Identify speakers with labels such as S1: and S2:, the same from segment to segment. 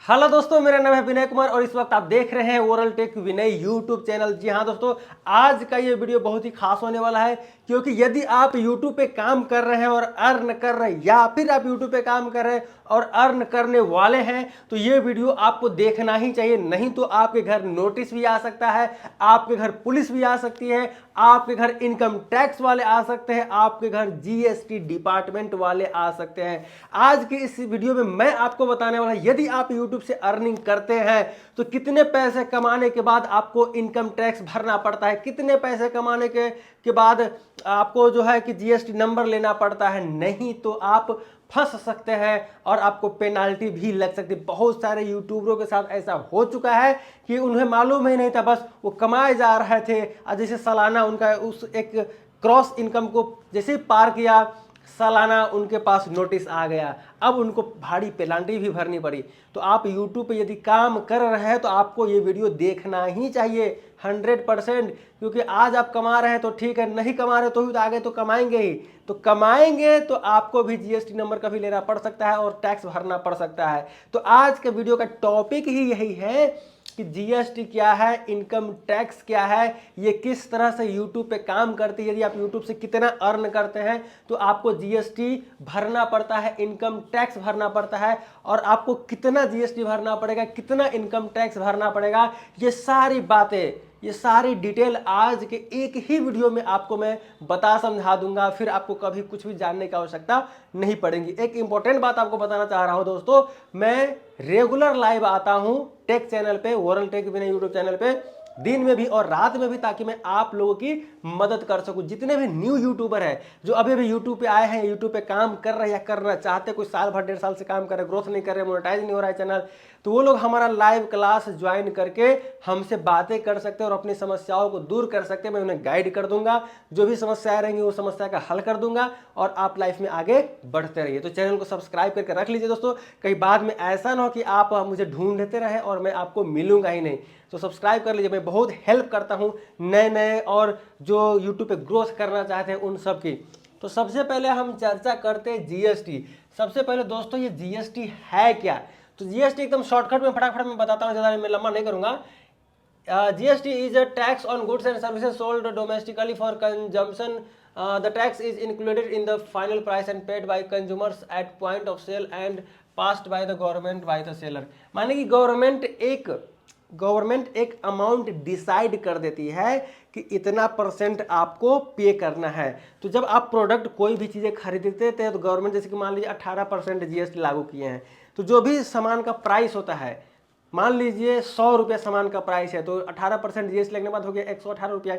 S1: Hello दोस्तों, मेरा नाम है विनय कुमार और इस वक्त आप देख रहे हैं ओरल टेक विनय यूट्यूब चैनल। जी हाँ दोस्तों, आज का ये वीडियो बहुत ही खास होने वाला है क्योंकि यदि आप यूट्यूब पे काम कर रहे हैं और अर्न कर रहे हैं या फिर आप यूट्यूब पे काम कर रहे हैं और अर्न करने वाले हैं तो ये वीडियो आपको देखना ही चाहिए। नहीं तो आपके घर नोटिस भी आ सकता है, आपके घर पुलिस भी आ सकती है, आपके घर इनकम टैक्स वाले आ सकते हैं, आपके घर जीएसटी डिपार्टमेंट वाले आ सकते हैं। आज के इस वीडियो में मैं आपको बताने वाला यदि आप यूट्यूब से अर्निंग करते हैं तो कितने पैसे कमाने के बाद आपको इनकम टैक्स भरना पड़ता है, कितने पैसे कमाने के बाद आपको जो है कि जीएसटी नंबर लेना पड़ता है। नहीं तो आप फंस सकते हैं और आपको पेनाल्टी भी लग सकती है। बहुत सारे यूट्यूबरों के साथ ऐसा हो चुका है कि उन्हें मालूम ही नहीं था, बस वो कमाए जा रहे थे और जैसे सालाना उनका उस एक क्रॉस इनकम को जैसे पार किया, सालाना उनके पास नोटिस आ गया, अब उनको भारी पेनाल्टी भी भरनी पड़ी। तो आप यूट्यूब पे यदि काम कर रहे हैं तो आपको ये वीडियो देखना ही चाहिए 100%, क्योंकि आज आप कमा रहे हैं तो ठीक है, नहीं कमा रहे तो आगे तो कमाएंगे ही। तो कमाएंगे तो आपको भी जीएसटी नंबर कभी लेना पड़ सकता है और टैक्स भरना पड़ सकता है। तो आज के वीडियो का टॉपिक ही यही है कि जीएसटी क्या है, इनकम टैक्स क्या है, ये किस तरह से यूट्यूब पे काम करती है। यदि आप यूट्यूब से कितना अर्न करते हैं तो आपको जीएसटी भरना पड़ता है, इनकम टैक्स भरना पड़ता है, और आपको कितना जीएसटी भरना पड़ेगा, कितना इनकम टैक्स भरना पड़ेगा, ये सारी बातें, ये सारी डिटेल आज के एक ही वीडियो में आपको मैं बता समझा दूंगा। फिर आपको कभी कुछ भी जानने की आवश्यकता नहीं पड़ेगी। एक इंपॉर्टेंट बात आपको बताना चाह रहा हूं दोस्तों, मैं रेगुलर लाइव आता हूं टेक चैनल पे, ओरल टेक विनय यूट्यूब चैनल पे, दिन में भी और रात में भी, ताकि मैं आप लोगों की मदद कर सकूं। जितने भी न्यू यूट्यूबर हैं जो अभी भी यूट्यूब पे आए हैं, यूट्यूब पे काम कर रहे हैं या करना चाहते, कोई साल भर 1.5 साल से काम कर रहे, ग्रोथ नहीं कर रहे, मोनेटाइज नहीं हो रहा है चैनल, तो वो लोग हमारा लाइव क्लास ज्वाइन करके हमसे बातें कर सकते हैं और अपनी समस्याओं को दूर कर सकते हैं। मैं उन्हें गाइड कर दूंगा, जो भी समस्याएं रहेंगी वो समस्या का हल कर दूंगा और आप लाइफ में आगे बढ़ते रहिए। तो चैनल को सब्सक्राइब करके रख लीजिए दोस्तों, कहीं बाद में ऐसा ना हो कि आप मुझे ढूंढते रहे और मैं आपको मिलूंगा ही नहीं। तो सब्सक्राइब कर लीजिए, मैं बहुत हेल्प करता हूं नए नए और जो यूट्यूब पे ग्रोथ करना चाहते हैं उन सब की। तो सबसे पहले हम चर्चा करते हैं जीएसटी। सबसे पहले दोस्तों ये जीएसटी है क्या? तो जीएसटी एकदम शॉर्टकट में फटाफट में बताता हूँ, ज़्यादा मैं लंबा नहीं करूँगा। GST is a tax on goods and services sold domestically for consumption. The tax is included in the final price and paid by consumers at point of sale and passed by the government by the seller. माने कि government एक amount decide कर देती है कि इतना % आपको पे करना है। तो जब आप प्रोडक्ट कोई भी चीज़ें खरीदते थे तो गवर्नमेंट जैसे कि मान लीजिए 18% जीएसटी लागू किए हैं। तो जो भी सामान का प्राइस होता है, मान लीजिए 100 रुपया सामान का प्राइस है तो 18% जीएसटी लगने के बाद हो गया 118 रुपया।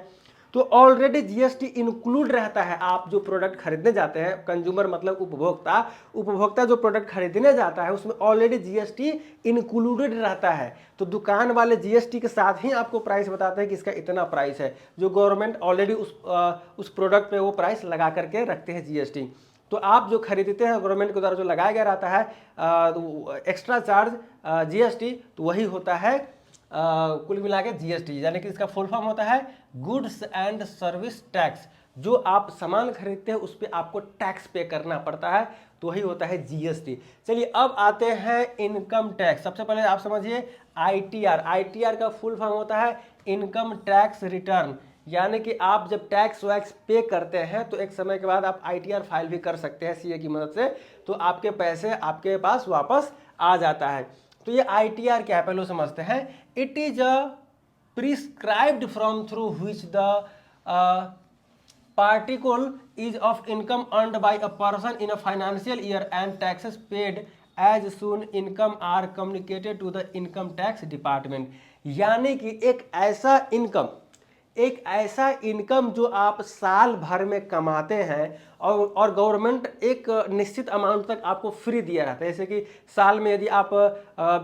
S1: तो ऑलरेडी जीएसटी इंक्लूड रहता है। आप जो प्रोडक्ट खरीदने जाते हैं, कंज्यूमर मतलब उपभोक्ता जो प्रोडक्ट खरीदने जाता है उसमें ऑलरेडी जीएसटी इंक्लूडेड रहता है। तो दुकान वाले जीएसटी के साथ ही आपको प्राइस बताते हैं कि इसका इतना प्राइस है, जो गवर्नमेंट ऑलरेडी उस प्रोडक्ट पे वो प्राइस लगा करके रखते हैं जीएसटी। तो आप जो खरीदते हैं गवर्नमेंट के द्वारा जो लगाया गया रहता है एक्स्ट्रा चार्ज जीएसटी, तो वही होता है कुल मिला के जीएसटी, यानी कि इसका फुल फॉर्म होता है गुड्स एंड सर्विस टैक्स। जो आप सामान खरीदते हैं उस पर आपको टैक्स पे करना पड़ता है, तो वही होता है जीएसटी। चलिए अब आते हैं इनकम टैक्स। सबसे पहले आप समझिए आईटीआर का फुल फॉर्म होता है इनकम टैक्स रिटर्न, यानी कि आप जब टैक्स वैक्स पे करते हैं तो एक समय के बाद आप आईटीआर फाइल भी कर सकते हैं सीए की मदद से, तो आपके पैसे आपके पास वापस आ जाता है। तो ये आईटीआर क्या है पहले समझते हैं। It is a prescribed from through which the particle is of income earned by a person in a financial year and taxes paid as soon income are communicated to the income tax department। यानी कि एक ऐसा income जो आप साल भर में कमाते हैं और गवर्नमेंट एक निश्चित अमाउंट तक आपको फ्री दिया रहता है। जैसे कि साल में यदि आप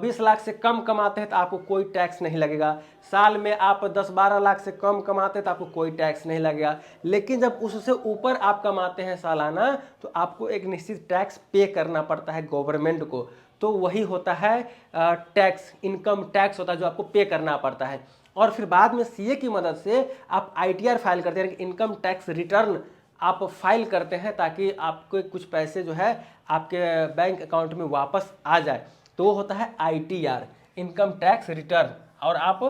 S1: 20 लाख से कम कमाते हैं तो आपको कोई टैक्स नहीं लगेगा, साल में आप 10-12 लाख से कम कमाते हैं तो आपको कोई टैक्स नहीं लगेगा। लेकिन जब उससे ऊपर आप कमाते हैं सालाना तो आपको एक निश्चित टैक्स पे करना पड़ता है गवर्नमेंट को। तो वही होता है टैक्स, इनकम टैक्स होता है जो आपको पे करना पड़ता है। और फिर बाद में सीए की मदद से आप आईटीआर फाइल करते हैं, इनकम टैक्स रिटर्न आप फाइल करते हैं, ताकि आपको कुछ पैसे जो है आपके बैंक अकाउंट में वापस आ जाए। तो वो होता है ITR, इनकम टैक्स रिटर्न। और आप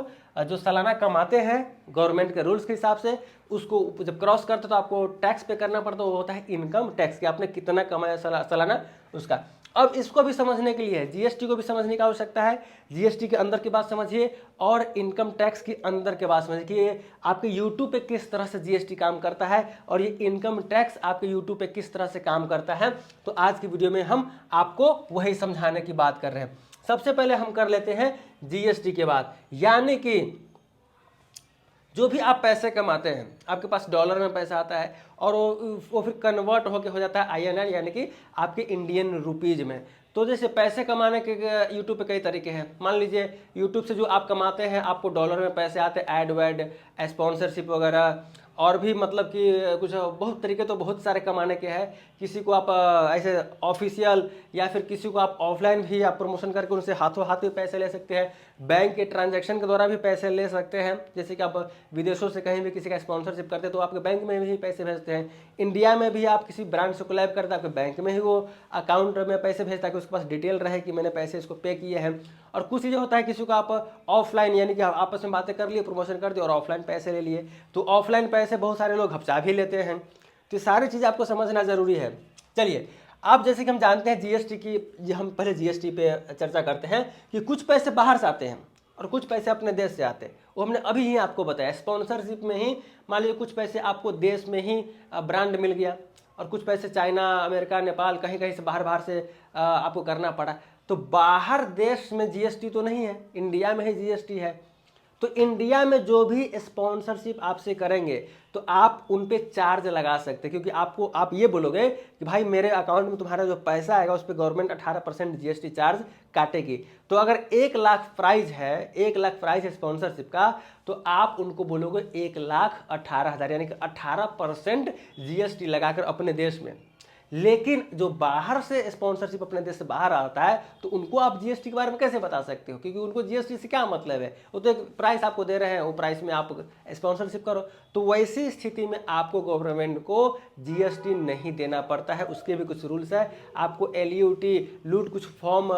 S1: जो सालाना कमाते हैं गवर्नमेंट के रूल्स के हिसाब से, उसको जब क्रॉस करते हो तो आपको टैक्स पे करना पड़ता है, वो होता है इनकम टैक्स, कि आपने कितना कमाया सालाना उसका। अब इसको भी समझने के लिए जीएसटी को भी समझने की आवश्यकता है। जीएसटी के अंदर की बात समझिए और इनकम टैक्स के अंदर के बात समझिए कि आपके यूट्यूब पे किस तरह से जीएसटी काम करता है और ये इनकम टैक्स आपके यूट्यूब पे किस तरह से काम करता है। तो आज की वीडियो में हम आपको वही समझाने की बात कर रहे हैं। सबसे पहले हम कर लेते हैं जीएसटी के बाद, यानी कि जो भी आप पैसे कमाते हैं, आपके पास डॉलर में पैसा आता है और वो फिर कन्वर्ट होके हो जाता है INR, यानी कि आपके इंडियन रुपीज में। तो जैसे पैसे कमाने के यूट्यूब पे कई तरीके हैं। मान लीजिए यूट्यूब से जो आप कमाते हैं, आपको डॉलर में पैसे आते हैं, ऐड वैड, स्पॉन्सरशिप वगैरह, और भी मतलब कि कुछ बहुत तरीके तो बहुत सारे कमाने के हैं। किसी को आप ऐसे ऑफिशियल या फिर किसी को आप ऑफलाइन भी आप प्रमोशन करके उनसे हाथों हाथ भी पैसे ले सकते हैं। बैंक के ट्रांजैक्शन के द्वारा भी पैसे ले सकते हैं, जैसे कि आप विदेशों से कहीं भी किसी का स्पॉन्सरशिप करते हैं तो आपके बैंक में भी पैसे भेजते हैं। इंडिया में भी आप किसी ब्रांड से कोलैब करते हैं, आपके बैंक में ही वो अकाउंट में पैसे भेजता है कि उसके पास डिटेल रहे कि मैंने पैसे इसको पे किए हैं। और कुछ चीज़ें होता है किसी को आप ऑफलाइन, यानी कि आपस में बातें कर लिए, प्रमोशन कर दिए और ऑफलाइन पैसे ले लिए। तो ऑफलाइन पैसे बहुत सारे लोग हपचा भी लेते हैं। तो ये सारी चीज़ आपको समझना ज़रूरी है। चलिए, आप जैसे कि हम जानते हैं जीएसटी की, हम पहले जीएसटी पे चर्चा करते हैं कि कुछ पैसे बाहर से आते हैं और कुछ पैसे अपने देश से आते हैं। वो हमने अभी ही आपको बताया, स्पॉन्सरशिप में ही मान लीजिए कुछ पैसे आपको देश में ही ब्रांड मिल गया और कुछ पैसे चाइना, अमेरिका, नेपाल, कहीं कहीं से बाहर से आपको करना पड़ा। तो बाहर देश में जीएसटी तो नहीं है, इंडिया में ही जीएसटी है। तो इंडिया में जो भी स्पॉन्सरशिप आपसे करेंगे तो आप उन पे चार्ज लगा सकते हैं, क्योंकि आप ये बोलोगे कि भाई मेरे अकाउंट में तुम्हारा जो पैसा आएगा उस पर गवर्नमेंट 18% जीएसटी चार्ज काटेगी। तो अगर 1 लाख प्राइज है, 1 लाख प्राइज है स्पॉन्सरशिप का, तो आप उनको बोलोगे 1,18,000, यानी कि 18% जीएसटी लगाकर अपने देश में। लेकिन जो बाहर से स्पॉन्सरशिप अपने देश से बाहर आता है तो उनको आप जीएसटी के बारे में कैसे बता सकते हो, क्योंकि उनको जीएसटी से क्या मतलब है। वो तो एक प्राइस आपको दे रहे हैं, वो प्राइस में आप स्पॉन्सरशिप करो। तो वैसी स्थिति में आपको गवर्नमेंट को जीएसटी नहीं देना पड़ता है। उसके भी कुछ रूल्स है, आपको LUT कुछ फॉर्म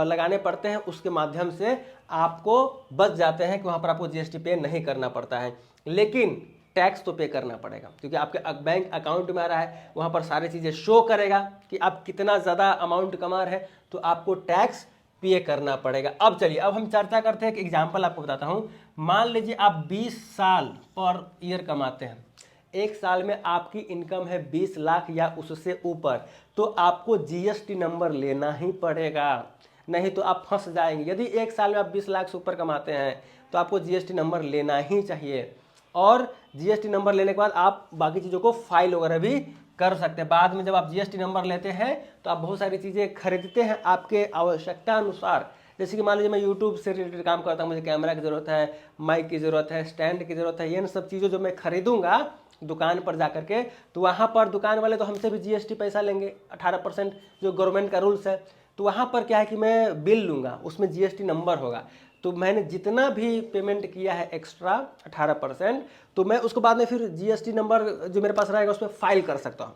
S1: लगाने पड़ते हैं, उसके माध्यम से आपको बच जाते हैं कि वहाँ पर आपको जीएसटी पे नहीं करना पड़ता है। लेकिन टैक्स तो पे करना पड़ेगा, क्योंकि आपके बैंक अकाउंट में आ रहा है, वहाँ पर सारी चीज़ें शो करेगा कि आप कितना ज़्यादा अमाउंट कमा रहे हैं, तो आपको टैक्स पे करना पड़ेगा। अब चलिए, अब हम चर्चा करते हैं। एक एग्जांपल आपको बताता हूँ। मान लीजिए आप 20 साल पर ईयर कमाते हैं, एक साल में आपकी इनकम है 20 लाख या उससे ऊपर, तो आपको जीएसटी नंबर लेना ही पड़ेगा, नहीं तो आप फंस जाएंगे। यदि एक साल में आप 20 लाख से ऊपर कमाते हैं तो आपको जीएसटी नंबर लेना ही चाहिए। और जीएसटी नंबर लेने के बाद आप बाकी चीज़ों को फाइल वगैरह भी कर सकते हैं। बाद में जब आप जीएसटी नंबर लेते हैं तो आप बहुत सारी चीज़ें खरीदते हैं आपके आवश्यकता अनुसार। जैसे कि मान लीजिए मैं यूट्यूब से रिलेटेड काम करता हूँ, मुझे कैमरा की ज़रूरत है, माइक की ज़रूरत है, स्टैंड की ज़रूरत है, ये सब चीज़ें जो मैं खरीदूंगा दुकान पर जा करके, तो वहाँ पर दुकान वाले तो हमसे भी जीएसटी पैसा लेंगे 18%, जो गवर्नमेंट का रूल्स है। तो वहाँ पर क्या है कि मैं बिल लूँगा, उसमें जीएसटी नंबर होगा। तो मैंने जितना भी पेमेंट किया है एक्स्ट्रा 18%, तो मैं उसको बाद में फिर जीएसटी नंबर जो मेरे पास रहेगा उस पर फाइल कर सकता हूँ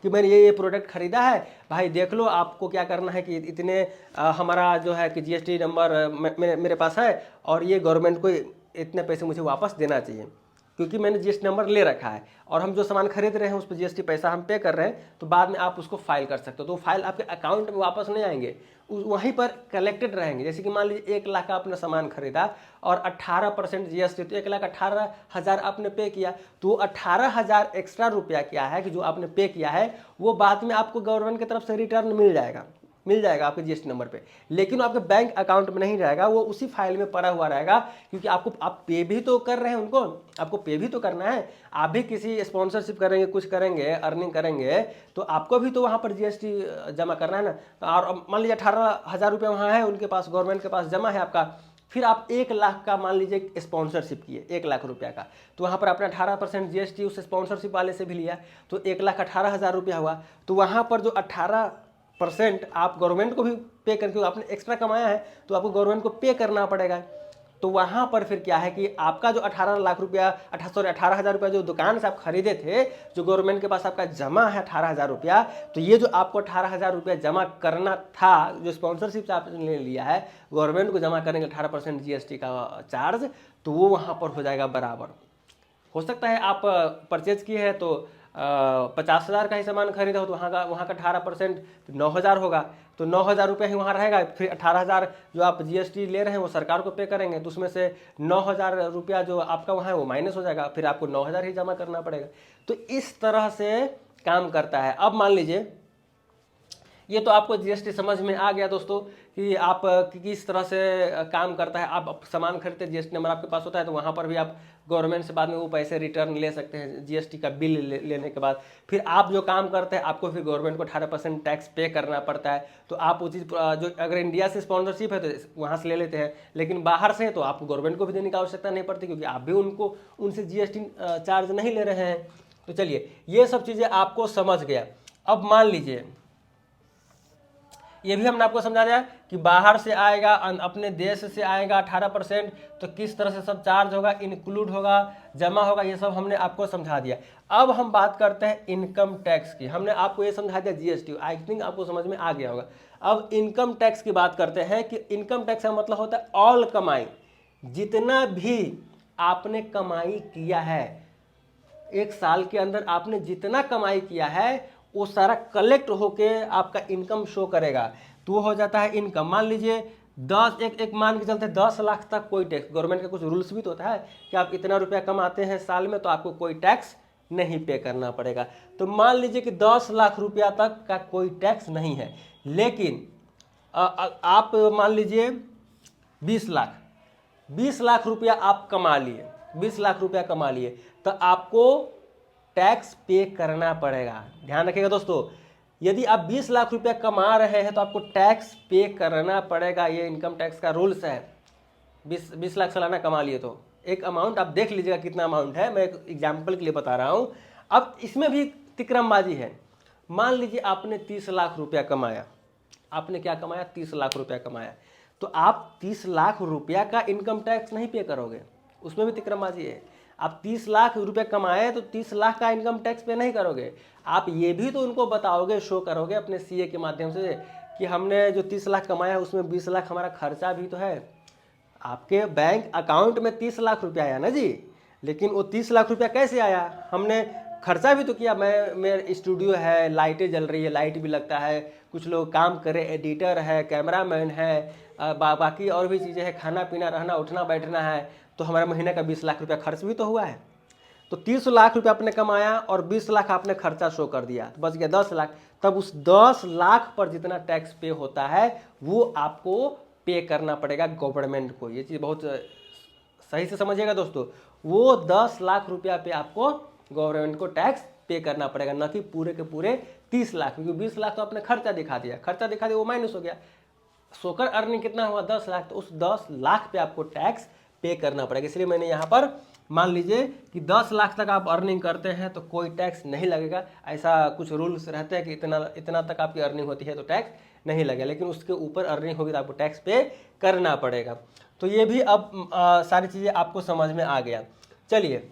S1: कि मैंने ये प्रोडक्ट खरीदा है, भाई देख लो, आपको क्या करना है कि इतने हमारा जो है कि जीएसटी नंबर मेरे पास है और ये गवर्नमेंट को इतने पैसे मुझे वापस देना चाहिए, क्योंकि मैंने जीएसटी नंबर ले रखा है और हम जो सामान खरीद रहे हैं उस पर जीएसटी पैसा हम पे कर रहे हैं। तो बाद में आप उसको फाइल कर सकते हो, तो फाइल आपके अकाउंट में वापस नहीं आएंगे, वहीं पर कलेक्टेड रहेंगे। जैसे कि मान लीजिए 1 लाख का आपने सामान खरीदा और 18% जीएसटी, तो 1,18,000 आपने पे किया, तो 18,000 एक्स्ट्रा रुपया क्या है कि जो आपने पे किया है वो बाद में आपको गवर्नमेंट की तरफ से रिटर्न मिल जाएगा आपके जीएसटी नंबर पे। लेकिन वो आपके बैंक अकाउंट में नहीं रहेगा, वो उसी फाइल में पड़ा हुआ रहेगा, क्योंकि आप पे भी तो कर रहे हैं उनको, आपको पे भी तो करना है। आप भी किसी स्पॉन्सरशिप करेंगे, कुछ करेंगे, अर्निंग करेंगे, तो आपको भी तो वहाँ पर जीएसटी जमा करना है ना। और मान लीजिए 18,000 रुपये वहाँ है उनके पास, गवर्नमेंट के पास जमा है आपका, फिर आप 1 लाख का मान लीजिए स्पॉन्सरशिप किए, 1 लाख रुपया का, तो वहाँ पर आपने 18% जीएसटी उस स्पॉन्सरशिप वाले से भी लिया, तो 1,18,000 रुपया हुआ। तो वहाँ पर जो 18% आप गवर्नमेंट को भी पे करके, आपने एक्स्ट्रा कमाया है तो आपको गवर्नमेंट को पे करना पड़ेगा। तो वहाँ पर फिर क्या है कि आपका जो 18 लाख रुपया 18,000 रुपया जो दुकान से आप खरीदे थे, जो गवर्नमेंट के पास आपका जमा है 18,000 रुपया, तो ये जो आपको 18,000 रुपया जमा करना था, जो स्पॉन्सरशिप से आपने लिया है, गवर्नमेंट को जमा करेंगे 18% GST का चार्ज, तो वो वहाँ पर हो जाएगा बराबर। हो सकता है आप परचेज किए हैं तो 50,000 का ही सामान खरीदा हो, तो वहाँ का 18% 9,000 होगा, तो 9,000 रुपये ही वहाँ रहेगा। फिर 18,000 जो आप GST ले रहे हैं वो सरकार को पे करेंगे, तो उसमें से 9,000 रुपया जो आपका वहाँ है वो माइनस हो जाएगा, फिर आपको 9,000 ही जमा करना पड़ेगा। तो इस तरह से काम करता है। अब मान लीजिए ये तो आपको GST समझ में आ गया दोस्तों कि आप किस तरह से काम करता है। आप सामान खरीदते GST नंबर आपके पास होता है, तो वहाँ पर भी आप गवर्नमेंट से बाद में वो पैसे रिटर्न ले सकते हैं GST का बिल लेने के बाद। फिर आप जो काम करते हैं आपको फिर गवर्नमेंट को 18% टैक्स पे करना पड़ता है। तो आप वो चीज़ जो अगर इंडिया से स्पॉन्सरशिप है तो वहाँ से ले लेते हैं, लेकिन बाहर से तो आपको गवर्नमेंट को भी देने की आवश्यकता नहीं पड़ती, क्योंकि आप भी उनसे GST चार्ज नहीं ले रहे हैं। तो चलिए ये सब चीज़ें आपको समझ गया। अब मान लीजिए ये भी हमने आपको समझा दिया कि बाहर से आएगा, अपने देश से आएगा 18%, तो किस तरह से सब चार्ज होगा, इंक्लूड होगा, जमा होगा, ये सब हमने आपको समझा दिया। अब हम बात करते हैं इनकम टैक्स की। हमने आपको ये समझा दिया GST, आई थिंक आपको समझ में आ गया होगा। अब इनकम टैक्स की बात करते हैं कि इनकम टैक्स का मतलब होता है ऑल कमाई, जितना भी आपने कमाई किया है एक साल के अंदर, आपने जितना कमाई किया है वो सारा कलेक्ट होके आपका इनकम शो करेगा, तो वो हो जाता है इनकम। मान लीजिए 10 एक मान के चलते 10 लाख तक कोई टैक्स, गवर्नमेंट का कुछ रूल्स भी तो होता है कि आप इतना रुपया कमाते हैं साल में तो आपको कोई टैक्स नहीं पे करना पड़ेगा। तो मान लीजिए कि 10 लाख रुपया तक का कोई टैक्स नहीं है, लेकिन आप मान लीजिए 20 लाख रुपया आप कमा लिए, 20 लाख रुपया कमा लिए, तो आपको टैक्स पे करना पड़ेगा। ध्यान रखिएगा दोस्तों, यदि आप 20 लाख रुपया कमा रहे हैं तो आपको टैक्स पे करना पड़ेगा। ये इनकम टैक्स का रूल्स है। 20 लाख सालाना कमा लिए तो एक अमाउंट आप देख लीजिएगा कितना अमाउंट है, मैं एक एग्जाम्पल के लिए बता रहा हूँ। अब इसमें भी तिकरमबाजी है। मान लीजिए आपने 30 लाख रुपया कमाया, आपने क्या कमाया, 30 लाख रुपया कमाया, तो आप 30 लाख रुपया का इनकम टैक्स नहीं पे करोगे, उसमें भी तिकरमबाजी है। आप 30 लाख रुपए कमाए तो 30 लाख का इनकम टैक्स पे नहीं करोगे, आप ये भी तो उनको बताओगे, शो करोगे अपने CA के माध्यम से कि हमने जो 30 लाख कमाया उसमें 20 लाख हमारा खर्चा भी तो है। आपके बैंक अकाउंट में 30 लाख रुपया आया ना जी, लेकिन वो 30 लाख रुपया कैसे आया, हमने खर्चा भी तो किया। मेरे स्टूडियो है, लाइटें जल रही है, लाइट भी लगता है, कुछ लोग काम करे, एडिटर है, कैमरामैन है, बाकी और भी चीज़ें हैं, खाना पीना, रहना उठना बैठना है, तो हमारा महीने का 20 लाख रुपया खर्च भी तो हुआ है। तो 30 लाख रुपया आपने कमाया और 20 लाख आपने खर्चा शो कर दिया, तो बच गया 10 लाख। तब उस 10 लाख पर जितना टैक्स पे होता है वो आपको पे करना पड़ेगा गवर्नमेंट को। ये चीज़ बहुत सही से समझिएगा दोस्तों, वो 10 लाख रुपया पे आपको गवर्नमेंट को टैक्स पे करना पड़ेगा, न कि पूरे के पूरे 30 लाख, क्योंकि 20 लाख तो आपने खर्चा दिखा दिया, वो माइनस हो गया। सोकर अर्निंग कितना हुआ, 10 लाख, तो उस 10 लाख पे आपको टैक्स पे करना पड़ेगा। इसलिए मैंने यहाँ पर मान लीजिए कि 10 लाख तक आप अर्निंग करते हैं तो कोई टैक्स नहीं लगेगा। ऐसा कुछ रूल्स रहते हैं कि इतना तक आपकी अर्निंग होती है तो टैक्स नहीं लगेगा, लेकिन उसके ऊपर अर्निंग होगी तो आपको टैक्स पे करना पड़ेगा। तो ये भी अब सारी चीज़ें आपको समझ में आ गया। चलिए,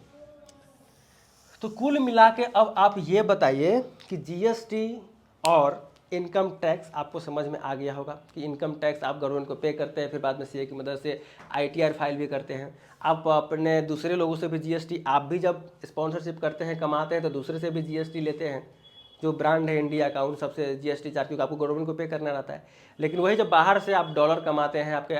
S1: तो कुल मिला के अब आप ये बताइए कि GST और इनकम टैक्स आपको समझ में आ गया होगा कि इनकम टैक्स आप गवर्नमेंट को पे करते हैं, फिर बाद में CA की मदद से ITR फाइल भी करते हैं। आप अपने दूसरे लोगों से भी GST, आप भी जब स्पॉन्सरशिप करते हैं, कमाते हैं, तो दूसरे से भी GST लेते हैं। जो ब्रांड है इंडिया का, उन सबसे GST चार्ज, क्योंकि आपको गवर्नमेंट को पे करना रहता है। लेकिन वही जब बाहर से आप डॉलर कमाते हैं, आपके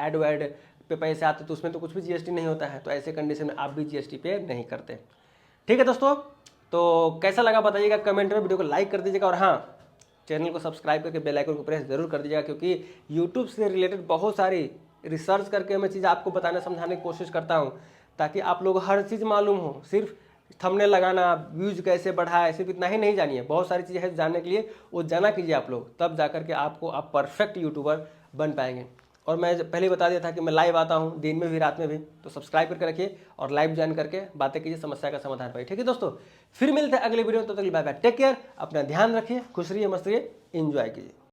S1: एड वैड पे पैसे आते, तो उसमें तो कुछ भी GST नहीं होता है। तो ऐसे कंडीशन में आप भी GST पे नहीं करते। ठीक है दोस्तों, तो कैसा लगा बताइएगा कमेंट में, वीडियो को लाइक कर दीजिएगा, और हाँ, चैनल को सब्सक्राइब करके बेल आइकन को प्रेस जरूर कर दीजिएगा, क्योंकि YouTube से रिलेटेड बहुत सारी रिसर्च करके मैं चीज़ आपको बताने समझाने की कोशिश करता हूँ, ताकि आप लोग हर चीज़ मालूम हो। सिर्फ थंबनेल लगाना, व्यूज कैसे बढ़ाए, सिर्फ इतना ही नहीं जानिए, बहुत सारी चीज़ें हैं जानने के लिए, वो जाना कीजिए आप लोग, तब जा करके आप परफेक्ट यूट्यूबर बन पाएंगे। और मैं पहले ही बता दिया था कि मैं लाइव आता हूँ दिन में भी रात में भी, तो सब्सक्राइब करके रखिए और लाइव ज्वाइन करके बातें कीजिए, समस्या का समाधान पाइए। ठीक है दोस्तों, फिर मिलते हैं अगले वीडियो में, तब तक बाय बाय, टेक केयर, अपना ध्यान रखिए, खुश रहिए, मस्त रहिए, एंजॉय कीजिए।